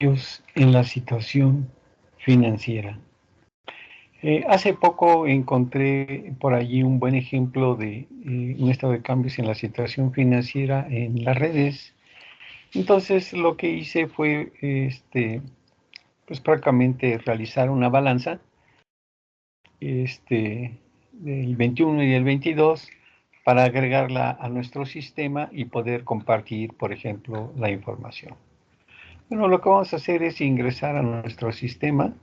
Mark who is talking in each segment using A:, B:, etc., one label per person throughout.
A: En la situación financiera. Hace poco encontré por allí un buen ejemplo de un estado de cambios en la situación financiera en las redes. Entonces lo que hice fue pues prácticamente realizar una balanza del 21 y del 22 para agregarla a nuestro sistema y poder compartir, por ejemplo, la información. Bueno, lo que vamos a hacer es ingresar a nuestro sistema.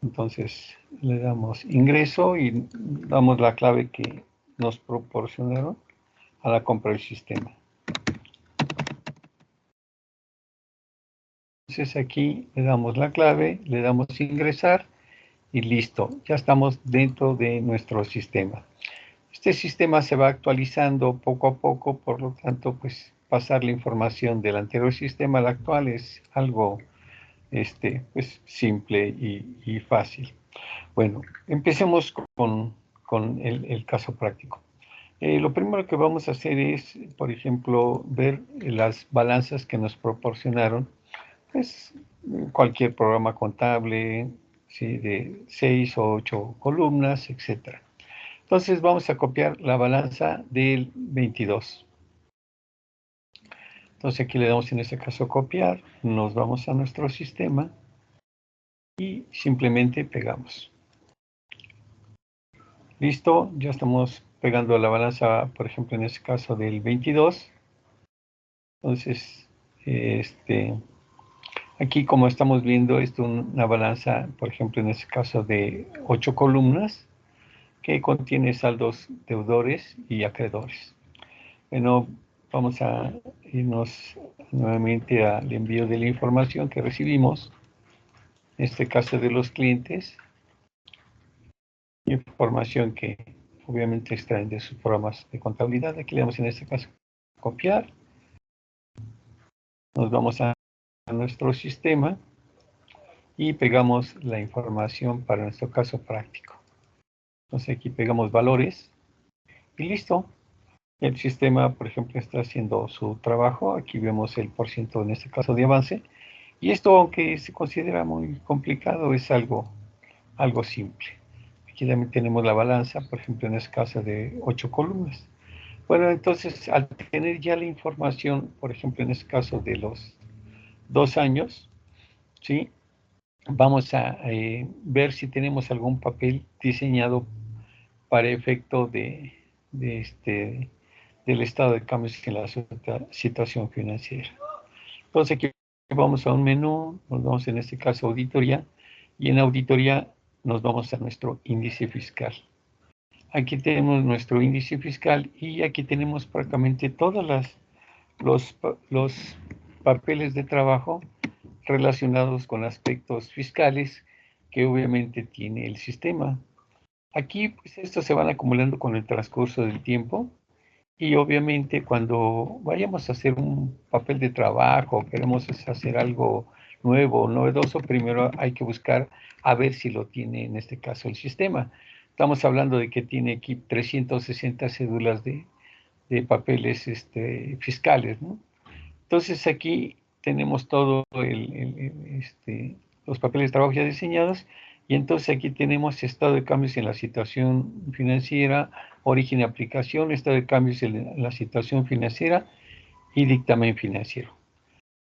A: Entonces le damos ingreso y damos la clave que nos proporcionaron a la compra del sistema. Entonces aquí le damos la clave, le damos ingresar y listo, ya estamos dentro de nuestro sistema. Este sistema se va actualizando poco a poco, por lo tanto, pues pasar la información del anterior sistema al actual es algo pues simple y fácil. Bueno, empecemos con el caso práctico. Lo primero que vamos a hacer es, por ejemplo, ver las balanzas que nos proporcionaron, pues cualquier programa contable, ¿sí? De 6 o 8 columnas, etcétera. Entonces vamos a copiar la balanza del 22. Entonces aquí le damos en este caso copiar, nos vamos a nuestro sistema y simplemente pegamos. Listo, ya estamos pegando la balanza, por ejemplo, en este caso del 22. Entonces, aquí como estamos viendo, es una balanza, por ejemplo, en este caso de 8 columnas, que contiene saldos deudores y acreedores. Bueno, vamos a irnos nuevamente al envío de la información que recibimos, en este caso de los clientes, información que obviamente extraen de sus programas de contabilidad. Aquí le damos en este caso copiar, nos vamos a nuestro sistema y pegamos la información para nuestro caso práctico. Entonces aquí pegamos valores y listo. El sistema, por ejemplo, está haciendo su trabajo. Aquí vemos el porcentaje en este caso de avance. Y esto, aunque se considera muy complicado, es algo simple. Aquí también tenemos la balanza, por ejemplo, en este caso de 8 columnas. Bueno, entonces, al tener ya la información, por ejemplo, en este caso de los 2 años, ¿sí? Vamos a ver si tenemos algún papel diseñado para efecto del estado de cambios en la situación financiera. Entonces aquí vamos a un menú, nos vamos en este caso a auditoría, y en auditoría nos vamos a nuestro índice fiscal. Aquí tenemos nuestro índice fiscal y aquí tenemos prácticamente todos los papeles de trabajo relacionados con aspectos fiscales que obviamente tiene el sistema. Aquí, pues, estos se van acumulando con el transcurso del tiempo y obviamente cuando vayamos a hacer un papel de trabajo, queremos hacer algo nuevo o novedoso, primero hay que buscar a ver si lo tiene en este caso el sistema. Estamos hablando de que tiene aquí 360 cédulas de papeles fiscales, ¿no? Entonces aquí tenemos todo los papeles de trabajo ya diseñados y entonces aquí tenemos estado de cambios en la situación financiera, origen y aplicación, estado de cambios en la situación financiera y dictamen financiero.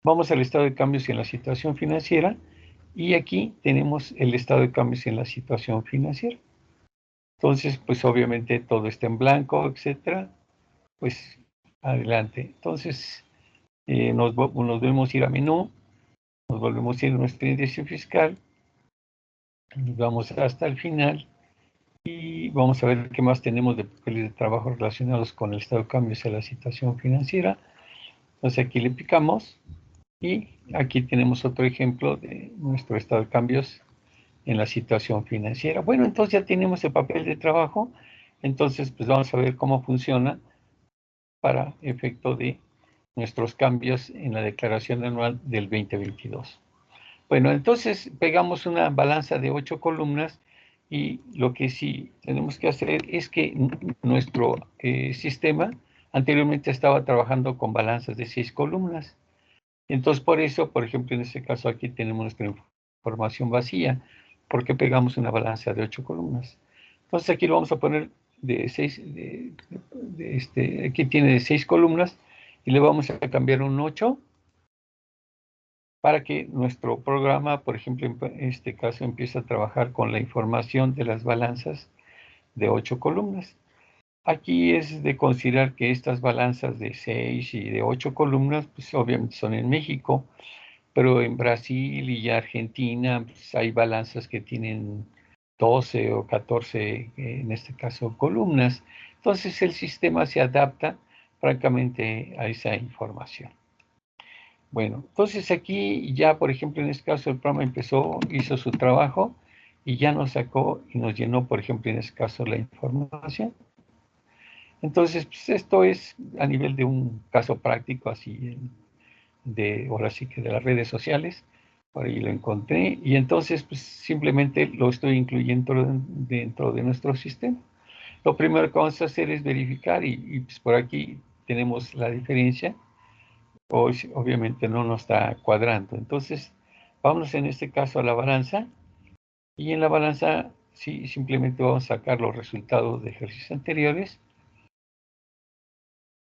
A: Vamos al estado de cambios en la situación financiera y aquí tenemos el estado de cambios en la situación financiera. Entonces, pues obviamente todo está en blanco, etcétera. Pues adelante. Entonces, nos volvemos a ir a menú, nos volvemos a ir a nuestro índice fiscal, nos vamos hasta el final y vamos a ver qué más tenemos de papeles de trabajo relacionados con el estado de cambios de la situación financiera. Entonces aquí le picamos y aquí tenemos otro ejemplo de nuestro estado de cambios en la situación financiera. Bueno, entonces ya tenemos el papel de trabajo, entonces pues vamos a ver cómo funciona para efecto de nuestros cambios en la declaración anual del 2022. Bueno, entonces pegamos una balanza de 8 columnas y lo que sí tenemos que hacer es que nuestro sistema anteriormente estaba trabajando con balanzas de 6 columnas. Entonces, por eso, por ejemplo, en este caso aquí tenemos nuestra información vacía, porque pegamos una balanza de 8 columnas. Entonces aquí lo vamos a poner de 6, aquí tiene de 6 columnas, y le vamos a cambiar un 8 para que nuestro programa, por ejemplo, en este caso, empiece a trabajar con la información de las balanzas de 8 columnas. Aquí es de considerar que estas balanzas de 6 y de 8 columnas, pues obviamente son en México, pero en Brasil y Argentina pues, hay balanzas que tienen 12 o 14, en este caso, columnas. Entonces el sistema se adapta francamente a esa información. Bueno, entonces aquí ya, por ejemplo, en este caso el programa hizo su trabajo y ya nos sacó y nos llenó, por ejemplo, en este caso la información. Entonces, pues esto es a nivel de un caso práctico así ahora sí que de las redes sociales, por ahí lo encontré, y entonces pues simplemente lo estoy incluyendo dentro de nuestro sistema. Lo primero que vamos a hacer es verificar, y pues por aquí tenemos la diferencia, obviamente no nos está cuadrando, entonces vamos en este caso a la balanza, y en la balanza sí, simplemente vamos a sacar los resultados de ejercicios anteriores,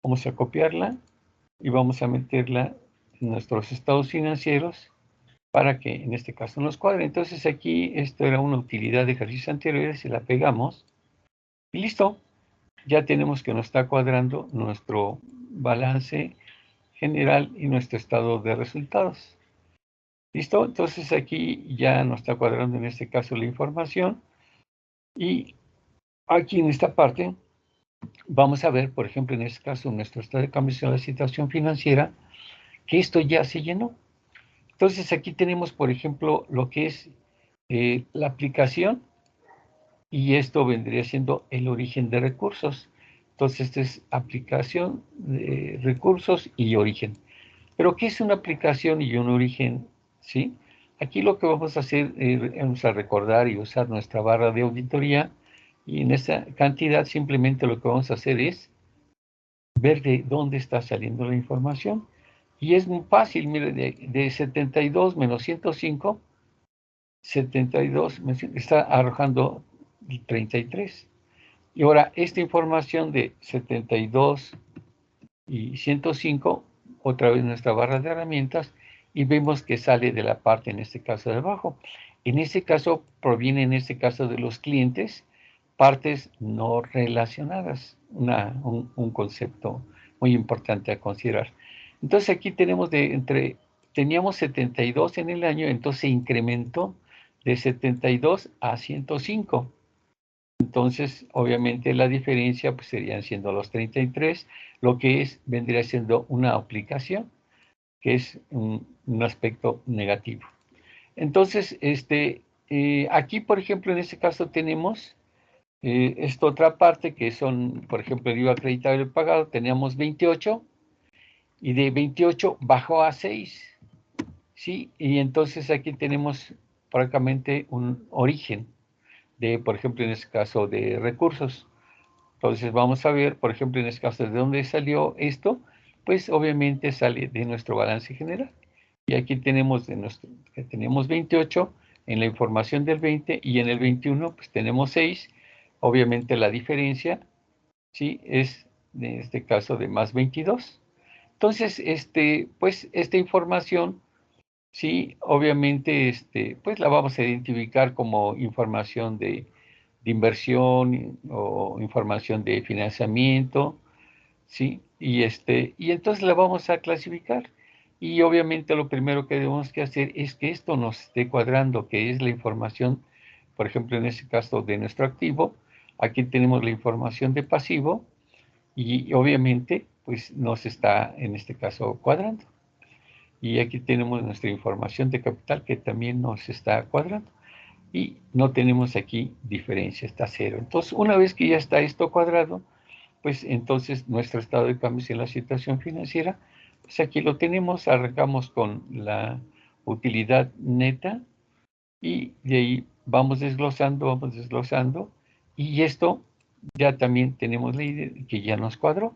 A: vamos a copiarla, y vamos a meterla en nuestros estados financieros, para que en este caso nos cuadre. Entonces aquí esto era una utilidad de ejercicios anteriores, y la pegamos y listo. Ya tenemos que nos está cuadrando nuestro balance general y nuestro estado de resultados. ¿Listo? Entonces aquí ya nos está cuadrando en este caso la información, y aquí en esta parte vamos a ver, por ejemplo, en este caso nuestro estado de cambios en la situación financiera, que esto ya se llenó. Entonces aquí tenemos, por ejemplo, lo que es la aplicación, y esto vendría siendo el origen de recursos. Entonces, esta es aplicación de recursos y origen. Pero, ¿qué es una aplicación y un origen? ¿Sí? Aquí lo que vamos a hacer es vamos a recordar y usar nuestra barra de auditoría, y en esta cantidad simplemente lo que vamos a hacer es ver de dónde está saliendo la información. Y es muy fácil, mire, de 72 menos 105, 72 está arrojando 33. Y ahora, esta información de 72 y 105, otra vez nuestra barra de herramientas, y vemos que sale de la parte, en este caso, de abajo. En este caso, proviene, en este caso, de los clientes, partes no relacionadas, un concepto muy importante a considerar. Entonces, aquí tenemos teníamos 72 en el año, entonces se incrementó de 72 a 105. Entonces, obviamente la diferencia pues, serían siendo los 33, lo que vendría siendo una aplicación, que es un aspecto negativo. Entonces, aquí, por ejemplo, en este caso tenemos esta otra parte, que son, por ejemplo, el IVA acreditado y pagado, teníamos 28, y de 28 bajó a 6, ¿sí? Y entonces aquí tenemos prácticamente un origen de, por ejemplo, en este caso, de recursos. Entonces vamos a ver, por ejemplo, en este caso, ¿de dónde salió esto? Pues obviamente sale de nuestro balance general. Y aquí tenemos que tenemos 28 en la información del 20, y en el 21 pues tenemos 6. Obviamente la diferencia, ¿sí? Es en este caso de más 22. Entonces, pues esta información, sí, obviamente, pues la vamos a identificar como información de inversión o información de financiamiento, ¿sí? Y entonces la vamos a clasificar. Y obviamente lo primero que debemos que hacer es que esto nos esté cuadrando, que es la información, por ejemplo, en este caso de nuestro activo. Aquí tenemos la información de pasivo, y obviamente pues nos está en este caso cuadrando. Y aquí tenemos nuestra información de capital, que también nos está cuadrando. Y no tenemos aquí diferencia, está cero. Entonces, una vez que ya está esto cuadrado, pues entonces nuestro estado de cambios en la situación financiera, pues aquí lo tenemos, arrancamos con la utilidad neta, y de ahí vamos desglosando, y esto ya también tenemos la idea de que ya nos cuadró.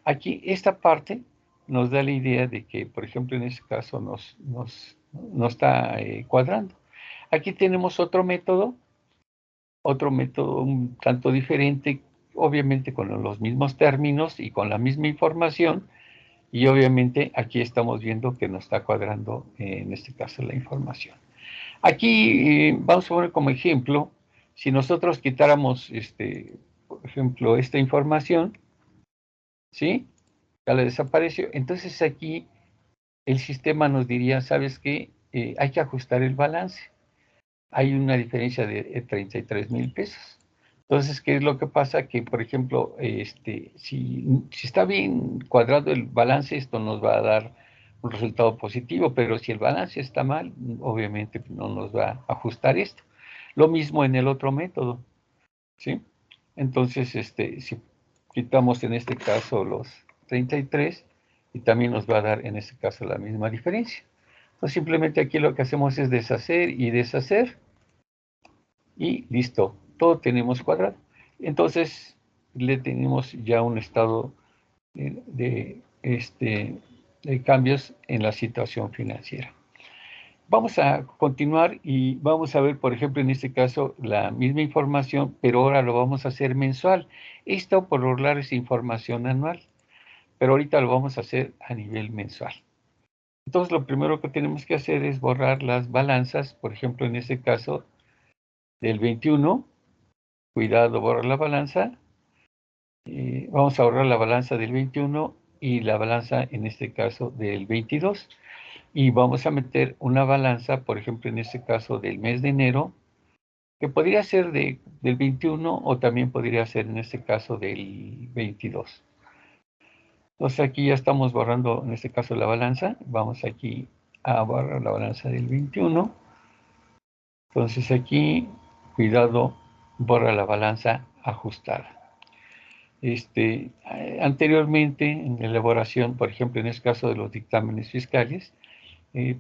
A: Aquí esta parte nos da la idea de que, por ejemplo, en este caso no está cuadrando. Aquí tenemos otro método un tanto diferente, obviamente con los mismos términos y con la misma información, y obviamente aquí estamos viendo que nos está cuadrando, en este caso, la información. Aquí vamos a poner como ejemplo, si nosotros quitáramos, por ejemplo, esta información, ¿sí? Ya la desapareció. Entonces aquí el sistema nos diría, ¿sabes qué? Hay que ajustar el balance. Hay una diferencia de 33,000 pesos. Entonces, ¿qué es lo que pasa? Que, por ejemplo, si está bien cuadrado el balance, esto nos va a dar un resultado positivo, pero si el balance está mal, obviamente no nos va a ajustar esto. Lo mismo en el otro método, ¿sí? Entonces, si quitamos en este caso los 33, y también nos va a dar en este caso la misma diferencia. Entonces, simplemente aquí lo que hacemos es deshacer y deshacer, y listo, todo tenemos cuadrado. Entonces, le tenemos ya un estado de cambios en la situación financiera. Vamos a continuar y vamos a ver, por ejemplo, en este caso, la misma información, pero ahora lo vamos a hacer mensual. Esto por lo regular es información anual, pero ahorita lo vamos a hacer a nivel mensual. Entonces, lo primero que tenemos que hacer es borrar las balanzas, por ejemplo, en este caso, del 21. Cuidado, borrar la balanza. Vamos a borrar la balanza del 21 y la balanza, en este caso, del 22. Y vamos a meter una balanza, por ejemplo, en este caso, del mes de enero, que podría ser del 21 o también podría ser, en este caso, del 22. Entonces, aquí ya estamos borrando, en este caso, la balanza. Vamos aquí a borrar la balanza del 21. Entonces, aquí, cuidado, borra la balanza ajustada. Anteriormente, en la elaboración, por ejemplo, en este caso de los dictámenes fiscales,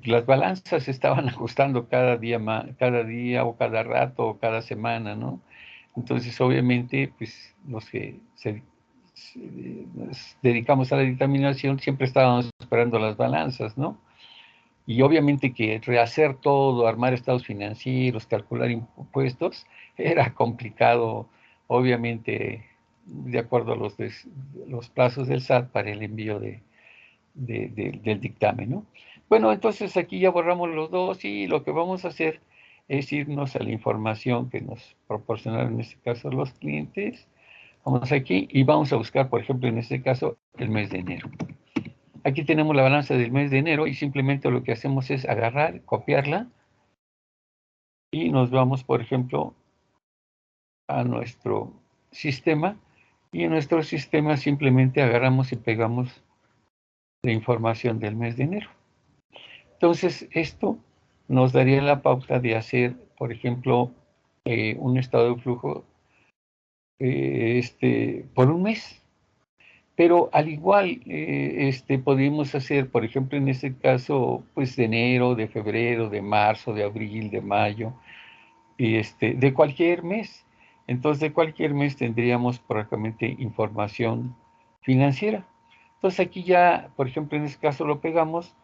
A: las balanzas se estaban ajustando cada día o cada rato o cada semana, ¿no? Entonces, obviamente, pues los que nos dedicamos a la dictaminación siempre estábamos esperando las balanzas, ¿no? Y obviamente que rehacer todo, armar estados financieros, calcular impuestos, era complicado, obviamente, de acuerdo a los plazos del SAT para el envío del dictamen, ¿no? Bueno, entonces aquí ya borramos los dos y lo que vamos a hacer es irnos a la información que nos proporcionaron en este caso los clientes. Vamos aquí y vamos a buscar, por ejemplo, en este caso, el mes de enero. Aquí tenemos la balanza del mes de enero y simplemente lo que hacemos es agarrar, copiarla y nos vamos, por ejemplo, a nuestro sistema, y en nuestro sistema simplemente agarramos y pegamos la información del mes de enero. Entonces, esto nos daría la pauta de hacer, por ejemplo, un estado de flujo por un mes. Pero al igual, podríamos hacer, por ejemplo, en este caso, pues de enero, de febrero, de marzo, de abril, de mayo, y de cualquier mes. Entonces, de cualquier mes tendríamos prácticamente información financiera. Entonces, aquí ya, por ejemplo, en este caso lo pegamos,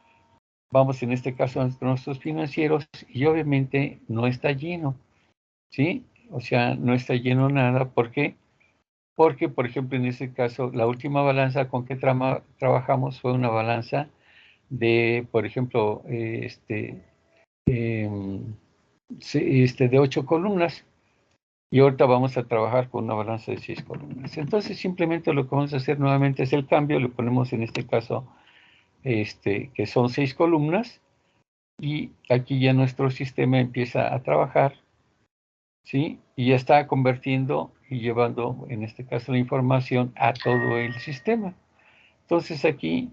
A: vamos en este caso a nuestros financieros y obviamente no está lleno, ¿sí? O sea, no está lleno nada. ¿Por qué? Porque, por ejemplo, en este caso, la última balanza con que trabajamos fue una balanza de, por ejemplo, em, de 8 columnas, y ahorita vamos a trabajar con una balanza de 6 columnas. Entonces, simplemente lo que vamos a hacer nuevamente es el cambio, le ponemos en este caso, que son 6 columnas, y aquí ya nuestro sistema empieza a trabajar, ¿sí? Y ya está convirtiendo y llevando, en este caso, la información a todo el sistema. Entonces aquí,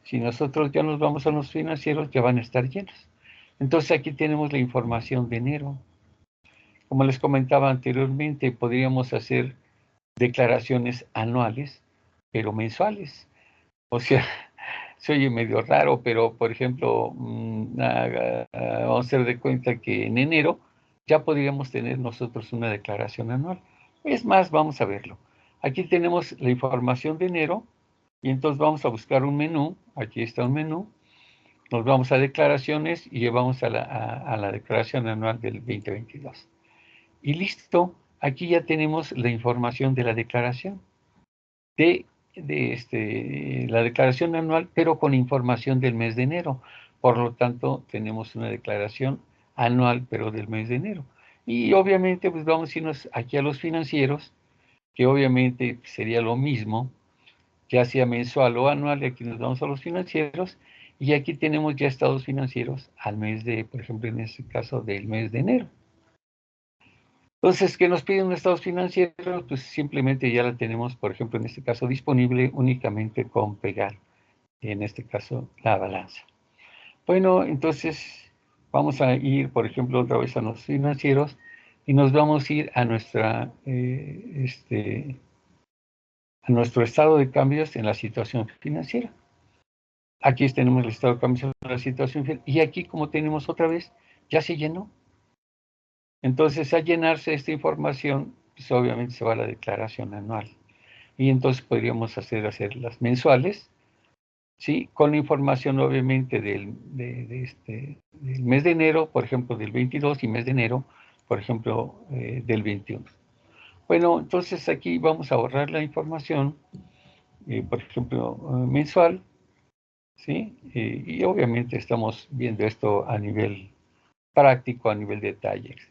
A: si nosotros ya nos vamos a los financieros, ya van a estar llenos. Entonces aquí tenemos la información de enero. Como les comentaba anteriormente, podríamos hacer declaraciones anuales, pero mensuales. O sea, se oye medio raro, pero por ejemplo, vamos a hacer de cuenta que en enero ya podríamos tener nosotros una declaración anual. Es más, vamos a verlo. Aquí tenemos la información de enero Y entonces vamos a buscar un menú, aquí está un menú, nos vamos a declaraciones y llevamos a la declaración anual del 2022. Y listo, aquí ya tenemos la información de la declaración, de la declaración anual, pero con información del mes de enero. Por lo tanto, tenemos una declaración anual, pero del mes de enero. Y obviamente, pues vamos a irnos aquí a los financieros, que obviamente sería lo mismo, ya sea mensual o anual, y aquí nos vamos a los financieros, y aquí tenemos ya estados financieros al mes de, por ejemplo, en este caso, del mes de enero. Entonces, ¿qué nos piden estados financieros? Pues simplemente ya la tenemos, por ejemplo, en este caso, disponible únicamente con pegar, en este caso, la balanza. Bueno, entonces vamos a ir, por ejemplo, otra vez a los financieros y nos vamos a ir a a nuestro estado de cambios en la situación financiera. Aquí tenemos el estado de cambios en la situación financiera y aquí, como tenemos otra vez, ya se llenó. Entonces, al llenarse esta información, pues obviamente se va a la declaración anual. Y entonces podríamos hacer las mensuales, ¿sí? Con la información obviamente del mes de enero, por ejemplo, del 22 y mes de enero, por ejemplo, del 21. Bueno, entonces aquí vamos a ahorrar la información, por ejemplo, mensual, ¿sí? Y obviamente estamos viendo esto a nivel práctico, a nivel detalle, etc.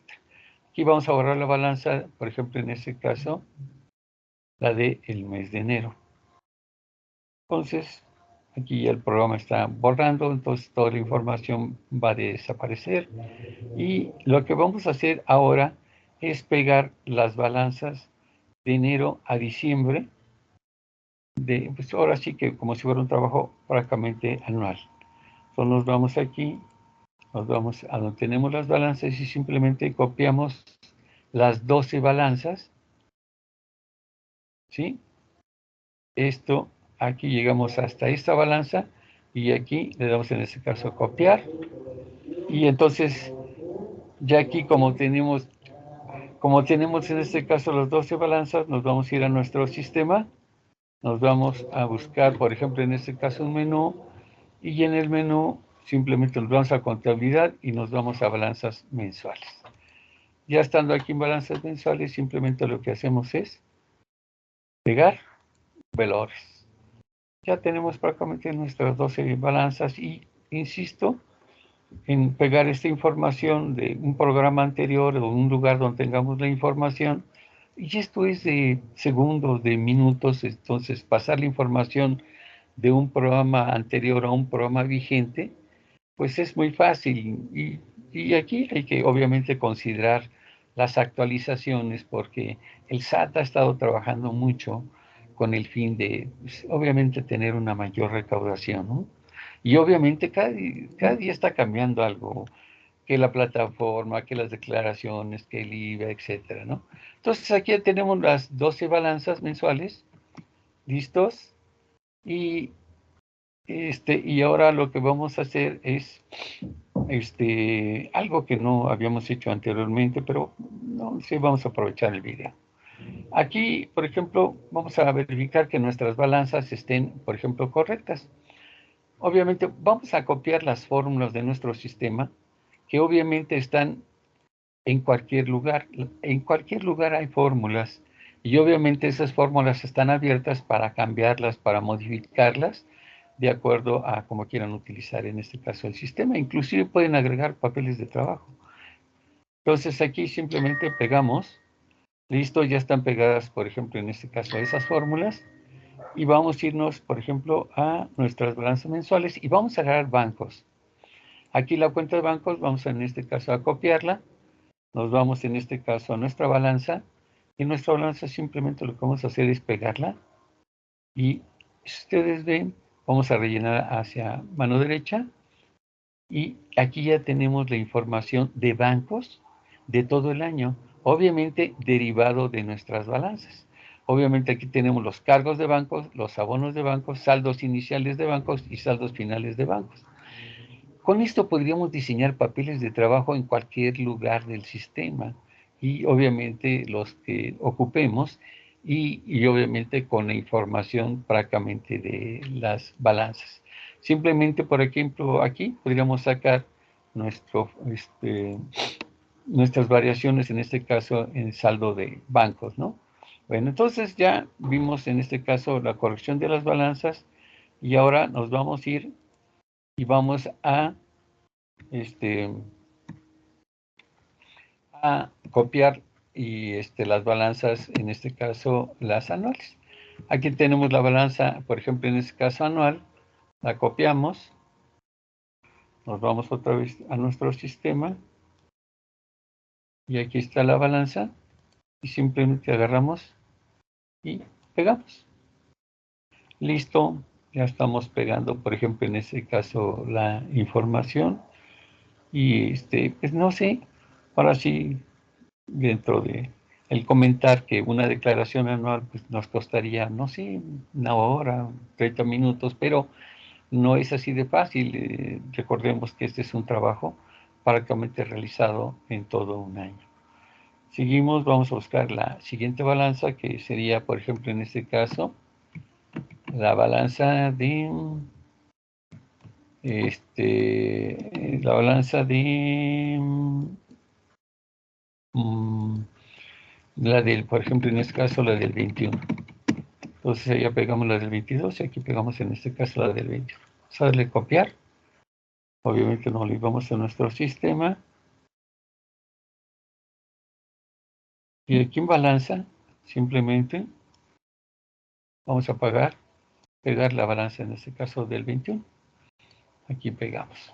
A: Aquí vamos a borrar la balanza, por ejemplo, en este caso, la del mes de enero. Entonces, aquí ya el programa está borrando, entonces toda la información va a desaparecer. Y lo que vamos a hacer ahora es pegar las balanzas de enero a diciembre, pues ahora sí que como si fuera un trabajo prácticamente anual. Entonces nos vamos aquí, nos vamos a donde tenemos las balanzas y simplemente copiamos las 12 balanzas, ¿sí? Esto, aquí llegamos hasta esta balanza y aquí le damos en este caso copiar. Y entonces, ya aquí como tenemos en este caso las 12 balanzas, nos vamos a ir a nuestro sistema, nos vamos a buscar, por ejemplo, en este caso un menú, y en el menú simplemente nos vamos a contabilidad y nos vamos a balanzas mensuales. Ya estando aquí en balanzas mensuales, simplemente lo que hacemos es pegar valores. Ya tenemos prácticamente nuestras 12 balanzas y insisto en pegar esta información de un programa anterior o un lugar donde tengamos la información. Y esto es de segundos, de minutos, entonces pasar la información de un programa anterior a un programa vigente, pues es muy fácil. Y aquí hay que obviamente considerar las actualizaciones porque el SAT ha estado trabajando mucho con el fin de, pues, obviamente, tener una mayor recaudación, ¿no? Y obviamente cada día está cambiando algo, que la plataforma, que las declaraciones, que el IVA, etcétera, ¿no? Entonces aquí ya tenemos las 12 balanzas mensuales, listos, y, y ahora lo que vamos a hacer es algo que no habíamos hecho anteriormente, pero no, sí vamos a aprovechar el video. Aquí, por ejemplo, vamos a verificar que nuestras balanzas estén, por ejemplo, correctas. Obviamente vamos a copiar las fórmulas de nuestro sistema, que obviamente están en cualquier lugar. En cualquier lugar hay fórmulas y obviamente esas fórmulas están abiertas para cambiarlas, para modificarlas, de acuerdo a cómo quieran utilizar en este caso el sistema. Inclusive pueden agregar papeles de trabajo. Entonces aquí simplemente pegamos, listo, ya están pegadas, por ejemplo, en este caso esas fórmulas. Y vamos a irnos, por ejemplo, a nuestras balanzas mensuales y vamos a agarrar bancos. Aquí la cuenta de bancos, vamos en este caso a copiarla, nos vamos en este caso a nuestra balanza y nuestra balanza simplemente lo que vamos a hacer es pegarla y si ustedes ven, vamos a rellenar hacia mano derecha y aquí ya tenemos la información de bancos de todo el año, obviamente derivado de nuestras balanzas. Obviamente aquí tenemos los cargos de bancos, los abonos de bancos, saldos iniciales de bancos y saldos finales de bancos. Con esto podríamos diseñar papeles de trabajo en cualquier lugar del sistema y obviamente los que ocupemos y obviamente con la información prácticamente de las balanzas. Simplemente, por ejemplo, aquí podríamos sacar nuestro, nuestras variaciones, en este caso en saldo de bancos, ¿no? Bueno, entonces ya vimos en este caso la corrección de las balanzas y ahora nos vamos a ir y vamos a copiar y las balanzas, en este caso las anuales. Aquí tenemos la balanza, por ejemplo, en este caso anual, la copiamos, nos vamos otra vez a nuestro sistema y aquí está la balanza y simplemente agarramos y pegamos. Listo, ya estamos pegando, por ejemplo, en este caso la información y pues no sé, ahora sí, dentro de el comentar que una declaración anual pues, nos costaría, no sé, una hora, 30 minutos, pero no es así de fácil. Recordemos que este es un trabajo prácticamente realizado en todo un año. Seguimos, vamos a buscar la siguiente balanza, que sería, por ejemplo, en este caso, la balanza de la balanza de la del, por ejemplo, en este caso, la del 21. Entonces allá pegamos la del 22 y aquí pegamos en este caso la del 21. Vamos a darle copiar. Obviamente no lo íbamos a nuestro sistema. Y aquí en balanza, simplemente vamos a pegar la balanza en este caso del 21. Aquí pegamos.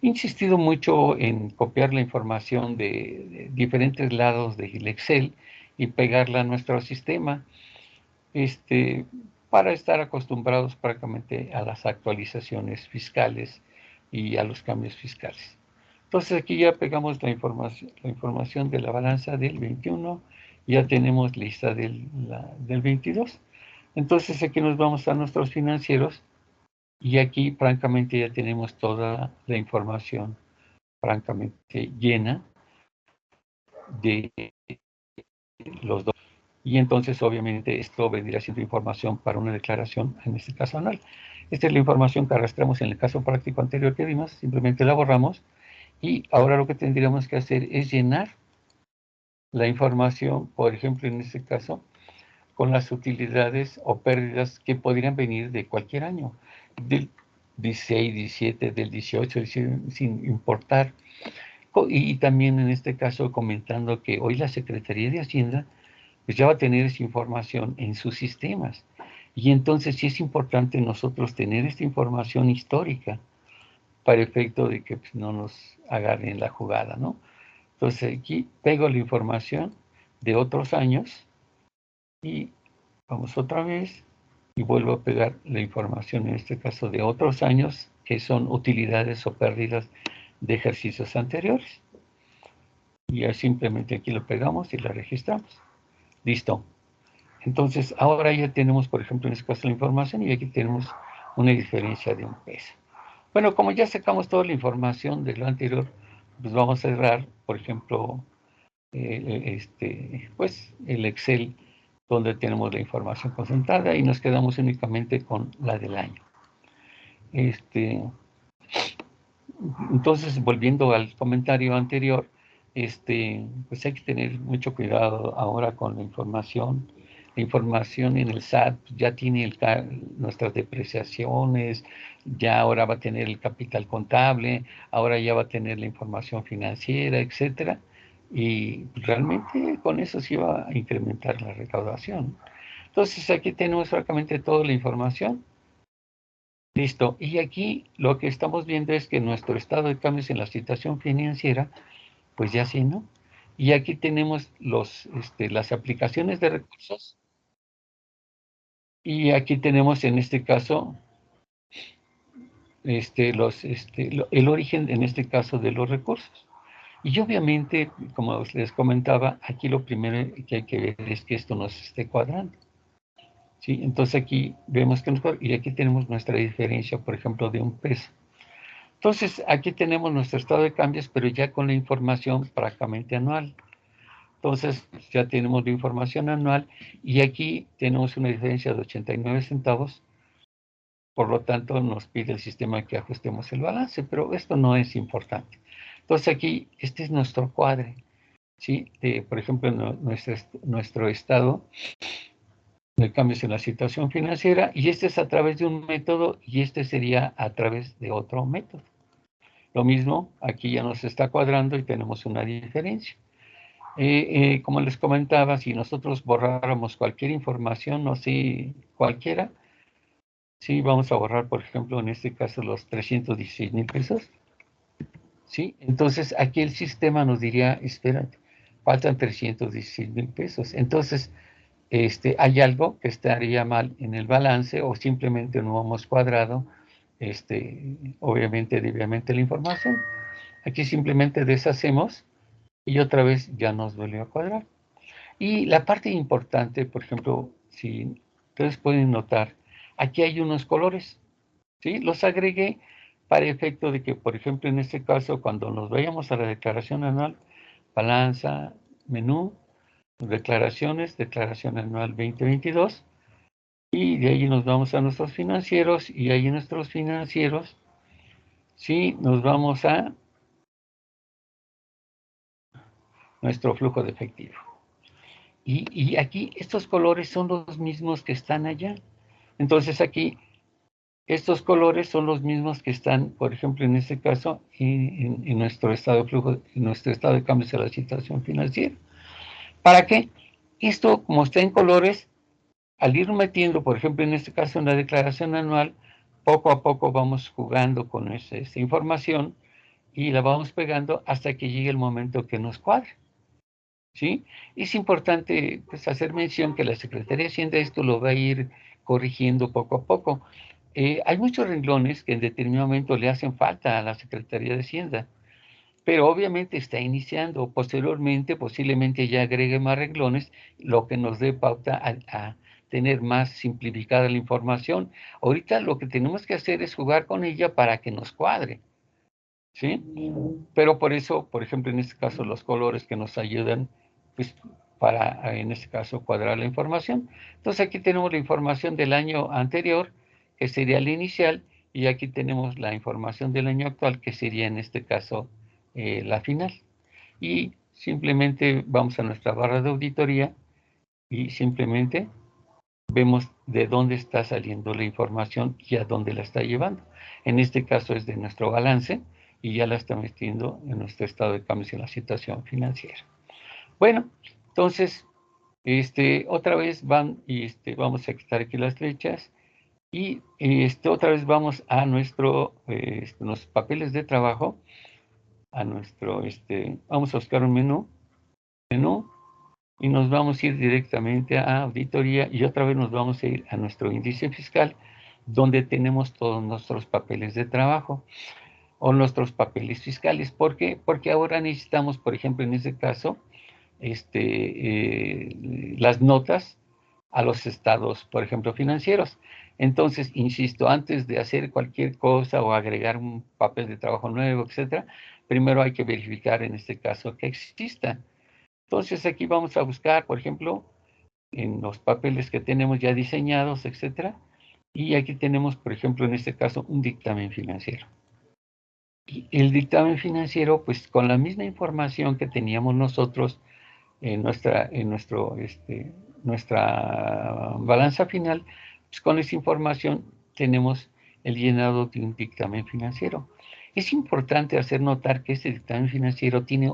A: He insistido mucho en copiar la información de diferentes lados del Excel y pegarla a nuestro sistema, para estar acostumbrados prácticamente a las actualizaciones fiscales y a los cambios fiscales. Entonces aquí ya pegamos la información de la balanza del 21, ya tenemos lista del 22. Entonces aquí nos vamos a nuestros financieros y aquí francamente ya tenemos toda la información francamente llena de los dos. Y entonces obviamente esto vendría siendo información para una declaración, en este caso anual. Esta es la información que arrastramos en el caso práctico anterior que vimos, simplemente la borramos y ahora lo que tendríamos que hacer es llenar la información, por ejemplo en este caso, con las utilidades o pérdidas que podrían venir de cualquier año, del 16, 17, del 18, sin importar. Y también en este caso comentando que hoy la Secretaría de Hacienda pues ya va a tener esa información en sus sistemas. Y entonces sí es importante nosotros tener esta información histórica para efecto de que pues, no nos agarren la jugada, ¿no? Entonces aquí pego la información de otros años y vamos otra vez y vuelvo a pegar la información, en este caso de otros años, que son utilidades o pérdidas de ejercicios anteriores. Y ya simplemente aquí lo pegamos y la registramos. Listo. Entonces, ahora ya tenemos, por ejemplo, en este caso la información y aquí tenemos una diferencia de un peso. Bueno, como ya sacamos toda la información de lo anterior, pues vamos a cerrar, por ejemplo, pues el Excel donde tenemos la información concentrada y nos quedamos únicamente con la del año. Entonces, volviendo al comentario anterior, pues hay que tener mucho cuidado ahora con la información. La información en el SAT ya tiene nuestras depreciaciones, ya ahora va a tener el capital contable, ahora ya va a tener la información financiera, etcétera. Y realmente con eso sí va a incrementar la recaudación. Entonces aquí tenemos francamente toda la información. Listo. Y aquí lo que estamos viendo es que nuestro estado de cambios en la situación financiera, pues ya sí, ¿no? Y aquí tenemos las aplicaciones de recursos. Y aquí tenemos en este caso, el origen en este caso de los recursos. Y obviamente, como les comentaba, aquí lo primero que hay que ver es que esto nos esté cuadrando. ¿Sí? Entonces aquí vemos que y aquí tenemos nuestra diferencia, por ejemplo, de un peso. Entonces, aquí tenemos nuestro estado de cambios, pero ya con la información prácticamente anual. Entonces ya tenemos la información anual y aquí tenemos una diferencia de 89 centavos. Por lo tanto, nos pide el sistema que ajustemos el balance, pero esto no es importante. Entonces aquí, este es nuestro cuadre, ¿sí? Por ejemplo, nuestro estado de cambios en la situación financiera, y este es a través de un método y este sería a través de otro método. Lo mismo, aquí ya nos está cuadrando y tenemos una diferencia. Como les comentaba, si nosotros borráramos cualquier información, no sé, cualquiera, sí, vamos a borrar, por ejemplo, en este caso los 316,000 pesos, ¿sí? Entonces, aquí el sistema nos diría, espérate, faltan 316,000 pesos. Entonces, hay algo que estaría mal en el balance o simplemente no hemos cuadrado, obviamente, debidamente la información. Aquí simplemente deshacemos y otra vez ya nos vuelve a cuadrar. Y la parte importante, por ejemplo, si ustedes pueden notar, aquí hay unos colores, ¿sí? Los agregué para efecto de que, por ejemplo, en este caso, cuando nos vayamos a la declaración anual, balanza, menú, declaración anual 2022, y de ahí nos vamos a nuestros financieros, y ahí en nuestros financieros, sí, nos vamos a nuestro flujo de efectivo. Y aquí estos colores son los mismos que están allá. Entonces aquí estos colores son los mismos que están, por ejemplo, en este caso, en nuestro estado de flujo, en nuestro estado de cambios de la situación financiera. ¿Para qué? Esto, como está en colores, al ir metiendo, por ejemplo, en este caso, en la declaración anual, poco a poco vamos jugando con esta información y la vamos pegando hasta que llegue el momento que nos cuadre. ¿Sí? Es importante pues, hacer mención que la Secretaría de Hacienda esto lo va a ir corrigiendo poco a poco. Hay muchos renglones que en determinado momento le hacen falta a la Secretaría de Hacienda, pero obviamente está iniciando. Posteriormente, posiblemente ya agregue más renglones, lo que nos dé pauta a tener más simplificada la información. Ahorita lo que tenemos que hacer es jugar con ella para que nos cuadre, ¿sí? Pero por eso, por ejemplo, en este caso, los colores que nos ayudan, pues, para, en este caso, cuadrar la información. Entonces, aquí tenemos la información del año anterior, que sería la inicial, y aquí tenemos la información del año actual, que sería, en este caso, la final. Y simplemente vamos a nuestra barra de auditoría y simplemente vemos de dónde está saliendo la información y a dónde la está llevando. En este caso es de nuestro balance y ya la está metiendo en nuestro estado de cambios en la situación financiera. Bueno, entonces, otra vez van y vamos a quitar aquí las flechas y otra vez vamos a nuestros papeles de trabajo, a vamos a buscar un menú, y nos vamos a ir directamente a auditoría y otra vez nos vamos a ir a nuestro índice fiscal donde tenemos todos nuestros papeles de trabajo o nuestros papeles fiscales. ¿Por qué? Porque ahora necesitamos, por ejemplo, en este caso, las notas a los estados, por ejemplo, financieros. Entonces, insisto, antes de hacer cualquier cosa o agregar un papel de trabajo nuevo, etcétera, primero hay que verificar en este caso que exista. Entonces aquí vamos a buscar, por ejemplo, en los papeles que tenemos ya diseñados, etcétera, y aquí tenemos, por ejemplo, en este caso, un dictamen financiero. Y el dictamen financiero, pues con la misma información que teníamos nosotros en nuestra balanza final, pues con esa información tenemos el llenado de un dictamen financiero. Es importante hacer notar que este dictamen financiero tiene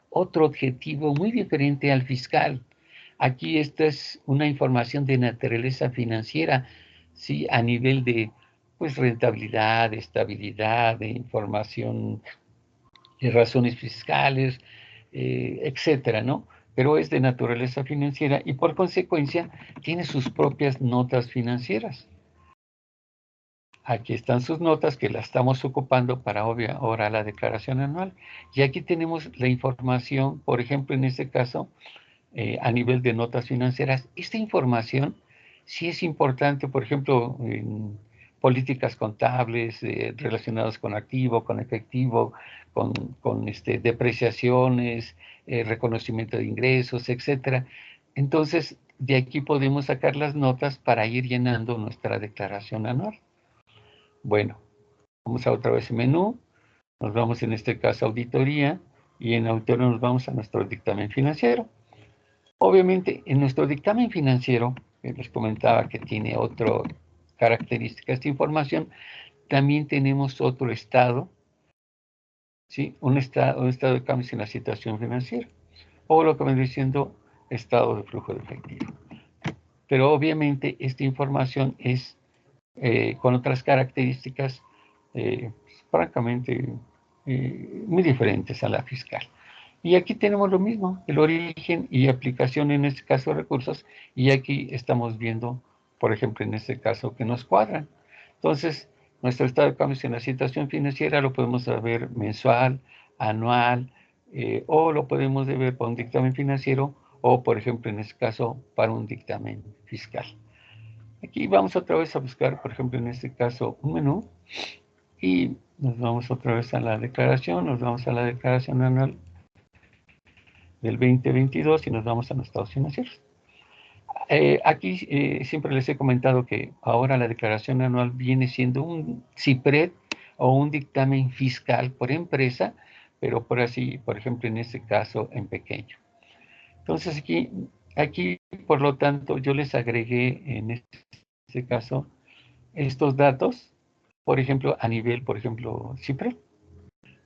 A: otro objetivo muy diferente al fiscal. Aquí esta es una información de naturaleza financiera, ¿sí? A nivel de pues, rentabilidad, estabilidad, de información de razones fiscales, etcétera, ¿no? Pero es de naturaleza financiera y por consecuencia tiene sus propias notas financieras. Aquí están sus notas que las estamos ocupando para ahora la declaración anual. Y aquí tenemos la información, por ejemplo, en este caso, a nivel de notas financieras. Esta información sí es importante, por ejemplo, políticas contables relacionadas con activo, con efectivo, con depreciaciones, reconocimiento de ingresos, etcétera. Entonces, de aquí podemos sacar las notas para ir llenando nuestra declaración anual. Bueno, vamos a otra vez el menú, nos vamos en este caso a auditoría, y en auditoría nos vamos a nuestro dictamen financiero. Obviamente, en nuestro dictamen financiero, les comentaba que tiene otra característica esta información, también tenemos otro estado, ¿sí? Un estado de cambios en la situación financiera, o lo que me diciendo estado de flujo de efectivo. Pero obviamente esta información es con otras características francamente muy diferentes a la fiscal. Y aquí tenemos lo mismo, el origen y aplicación en este caso de recursos, y aquí estamos viendo, por ejemplo, en este caso que nos cuadran. Entonces, nuestro estado de cambios en la situación financiera lo podemos ver mensual, anual, o lo podemos ver para un dictamen financiero, o por ejemplo, en este caso, para un dictamen fiscal. Aquí vamos otra vez a buscar, por ejemplo, en este caso, un menú, y nos vamos otra vez a la declaración, nos vamos a la declaración anual del 2022 y nos vamos a los estados financieros. Aquí siempre les he comentado que ahora la declaración anual viene siendo un CIPRED o un dictamen fiscal por empresa, pero por así, por ejemplo, en este caso, en pequeño. Entonces aquí, por lo tanto, yo les agregué en este caso estos datos, por ejemplo, a nivel, por ejemplo, CIPRED.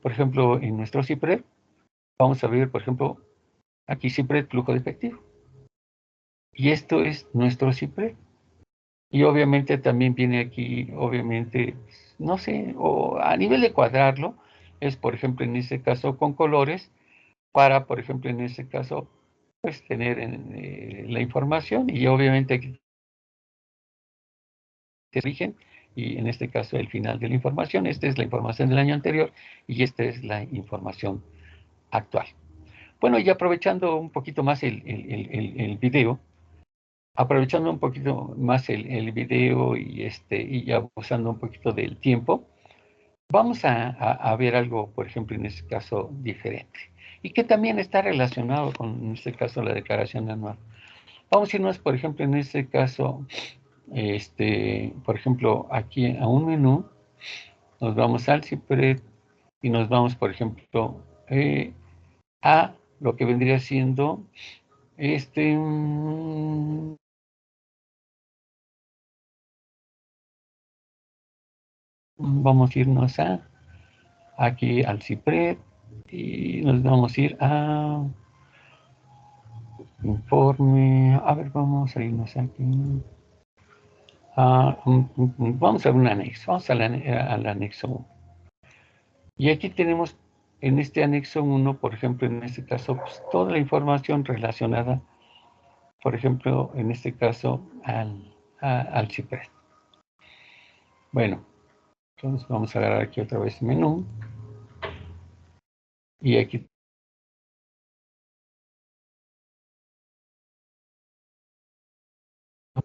A: Por ejemplo, en nuestro CIPRED, vamos a ver, por ejemplo, aquí CIPRED flujo de efectivo. Y esto es nuestro CIPRED. Y obviamente también viene aquí, obviamente, no sé, o a nivel de cuadrarlo, es por ejemplo en este caso con colores, para por ejemplo en este caso, pues tener la información, y obviamente aquí te rigen, y en este caso el final de la información, esta es la información del año anterior, y esta es la información actual. Bueno, y aprovechando un poquito más el video, aprovechando un poquito más el video y abusando un poquito del tiempo, vamos a ver algo, por ejemplo, en este caso, diferente. Y que también está relacionado con, en este caso, la declaración anual. Vamos a irnos, por ejemplo, en este caso, por ejemplo, aquí a un menú, nos vamos al CIPRED y nos vamos, por ejemplo, a lo que vendría siendo vamos a irnos aquí al CIPRED y nos vamos a ir a informe. A ver, vamos a irnos aquí. Vamos a un anexo. Vamos al anexo 1. Y aquí tenemos en este anexo 1, por ejemplo, en este caso, pues, toda la información relacionada, por ejemplo, en este caso, al CIPRED. Bueno, entonces vamos a agarrar aquí otra vez el menú. Y aquí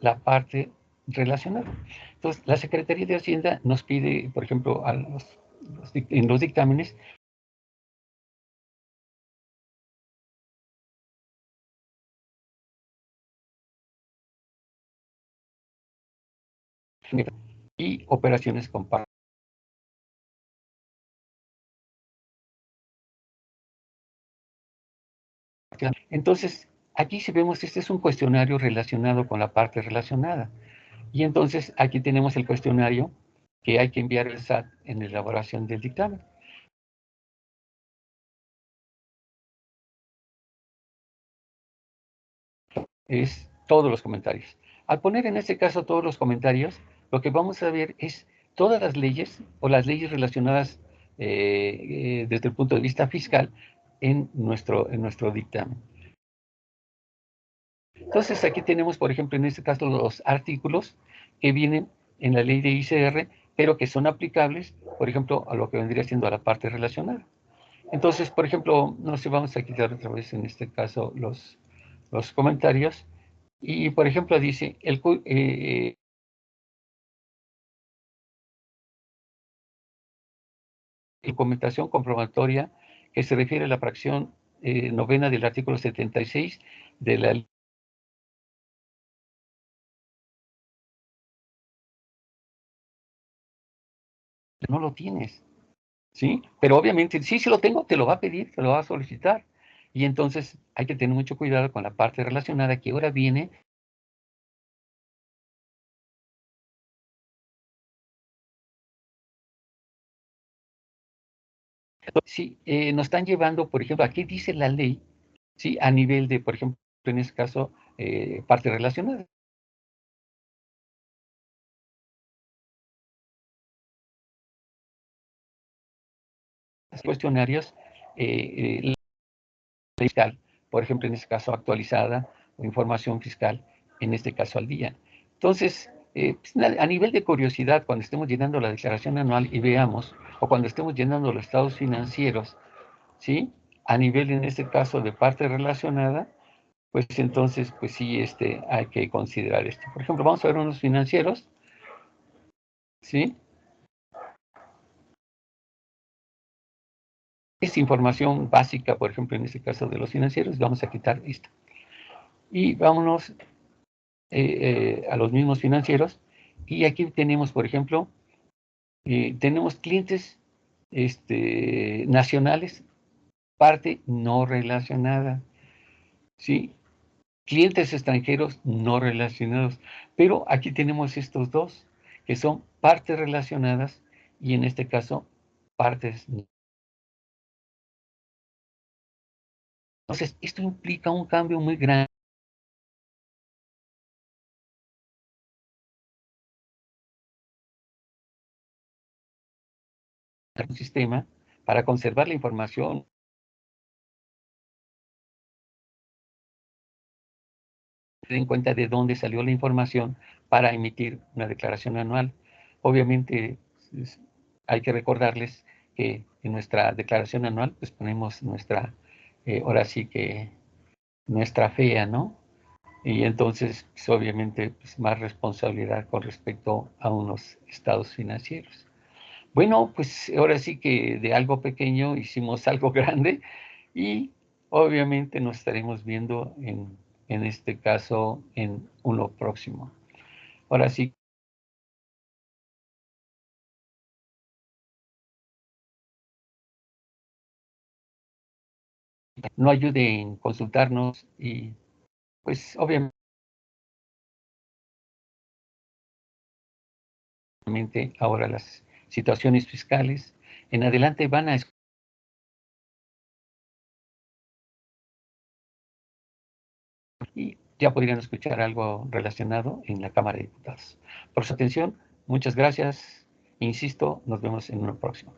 A: la parte relacionada. Entonces, la Secretaría de Hacienda nos pide, por ejemplo, en los dictámenes, y operaciones comparadas. Entonces, aquí si vemos, este es un cuestionario relacionado con la parte relacionada. Y entonces aquí tenemos el cuestionario que hay que enviar al SAT en la elaboración del dictamen. Es todos los comentarios. Al poner en este caso todos los comentarios, lo que vamos a ver es todas las leyes o las leyes relacionadas desde el punto de vista fiscal en nuestro dictamen. Entonces aquí tenemos, por ejemplo, en este caso los artículos que vienen en la ley de ICR, pero que son aplicables, por ejemplo, a lo que vendría siendo a la parte relacionada. Entonces, por ejemplo, no sé, vamos a quitar otra vez en este caso los comentarios. Y, por ejemplo, dice, documentación comprobatoria que se refiere a la fracción novena del artículo 76 de la ley. No lo tienes, ¿sí? Pero obviamente, sí, sí lo tengo, te lo va a pedir, te lo va a solicitar. Y entonces hay que tener mucho cuidado con la parte relacionada que ahora viene. Sí, nos están llevando, por ejemplo, aquí dice la ley, ¿sí? A nivel de, por ejemplo, en este caso, parte relacionada. Los cuestionarios fiscal, por ejemplo, en este caso actualizada, o información fiscal, en este caso al día. Entonces, pues, a nivel de curiosidad, cuando estemos llenando la declaración anual y veamos, o cuando estemos llenando los estados financieros, ¿sí? A nivel, en este caso, de parte relacionada, pues entonces, pues sí, hay que considerar esto. Por ejemplo, vamos a ver unos financieros, ¿sí? Es información básica, por ejemplo, en este caso de los financieros, vamos a quitar esto. Y vámonos a los mismos financieros. Y aquí tenemos, por ejemplo, tenemos clientes nacionales, parte no relacionada, ¿sí? Clientes extranjeros no relacionados. Pero aquí tenemos estos dos, que son partes relacionadas y en este caso, partes no. Entonces, esto implica un cambio muy grande en el sistema para conservar la información, en cuenta de dónde salió la información para emitir una declaración anual. Obviamente, hay que recordarles que en nuestra declaración anual, pues ponemos nuestra, ahora sí que nuestra fea, ¿no? Y entonces, pues, obviamente, pues, más responsabilidad con respecto a unos estados financieros. Bueno, pues ahora sí que de algo pequeño hicimos algo grande y obviamente nos estaremos viendo en este caso en uno próximo. Ahora sí, no ayude en consultarnos y pues obviamente ahora las situaciones fiscales en adelante van a y ya podrían escuchar algo relacionado en la Cámara de Diputados. Por su atención, muchas gracias. Insisto, nos vemos en uno próximo.